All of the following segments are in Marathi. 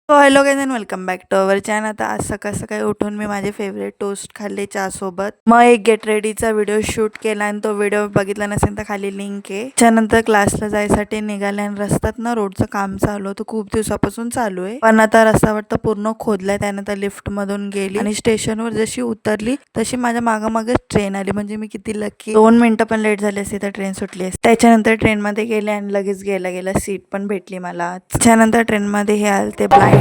हो, hello guys and welcome back to our channel. आता आज सकाळ सकाळी उठून मी माझे फेवरेट टोस्ट खाल्ले चहासोबत. मग एक गेट रेडीचा व्हिडिओ शूट केला आणि तो व्हिडिओ बघितला नसेल तर खाली लिंक आहे. त्यानंतर क्लासला जायसाठी निघाले आणि रस्त्यात ना रोडचं काम चालू होतं, खूप दिवसापासून चालू आहे. पण आता रस्ता वाटतं पूर्ण खोदलाय. त्यानंतर लिफ्ट मधून गेली आणि स्टेशनवर जशी उतरली तशी माझ्या मागे ट्रेन आली. म्हणजे मी किती लकी, 2 मिनिटं पण लेट झाली असती तर ट्रेन सुटली असती. त्याच्यानंतर ट्रेन मध्ये गेले आणि लगेच गेला सीट पण भेटली मला. त्याच्यानंतर ट्रेन मध्ये हे आले ते ब्लाइंड.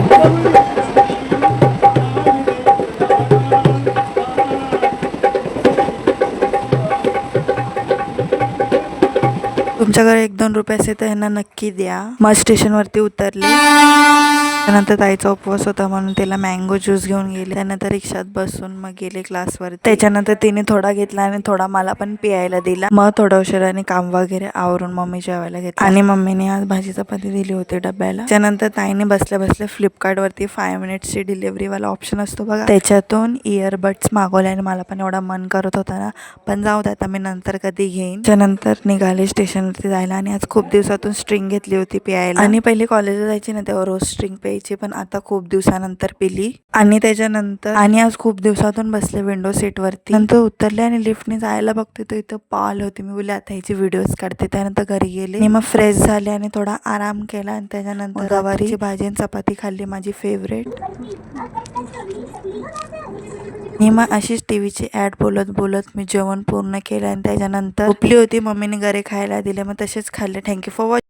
तुमच्याकडे 1-2 रुपये असेल तर यांना नक्की द्या. मग स्टेशनवरती उतरले. त्यानंतर ताईचा उपवास होता म्हणून त्याला मँगो ज्यूस घेऊन गेले. त्यानंतर रिक्षात बसून मग गेले क्लासवर. त्याच्यानंतर तिने थोडा घेतला आणि थोडा मला पण पियायला दिला. मग थोड्या उशिराने काम वगैरे आवरून मम्मी जेवायला घेतली आणि मम्मीने आज भाजी चपाती दिली होती डब्याला. त्यानंतर ताईने बसल्या बसल्या फ्लिपकार्ट वरती 5 मिनिट्सची डिलिव्हरी वाला ऑप्शन असतो बघा, त्याच्यातून इयरबड्स मागवले आणि मला पण एवढा मन करत होता ना, पण जाऊ दे आता मी नंतर कधी घेईन. त्यानंतर निघाले स्टेशनवरती जायला आणि आज खूप दिवसातून स्ट्रिंग घेतली होती प्यायला. आणि पहिले कॉलेजला जायची ना तेव्हा रोज स्ट्रिंग प्यायची, पण आता खूप दिवसानंतर पिली. आणि त्याच्यानंतर आणि आज खूप दिवसातून बसले विंडो सीट वरती. नंतर उतरले आणि लिफ्टने जायला बघते तर इथं पाल होती. मी बोलले आता ह्याची व्हिडिओज काढते. त्यानंतर घरी गेले आणि मग फ्रेश झाले आणि थोडा आराम केला आणि त्याच्यानंतर गवारीची भाजी आणि चपाती खाल्ली, माझी फेवरेट. मी मग अशीच टीव्हीची ऍड बोलत बोलत मी जेवण पूर्ण केलं आणि त्याच्यानंतर झोपली होती. मम्मीने घरी खायला दिले, मग तसेच खाल्ले. Thank you for watching.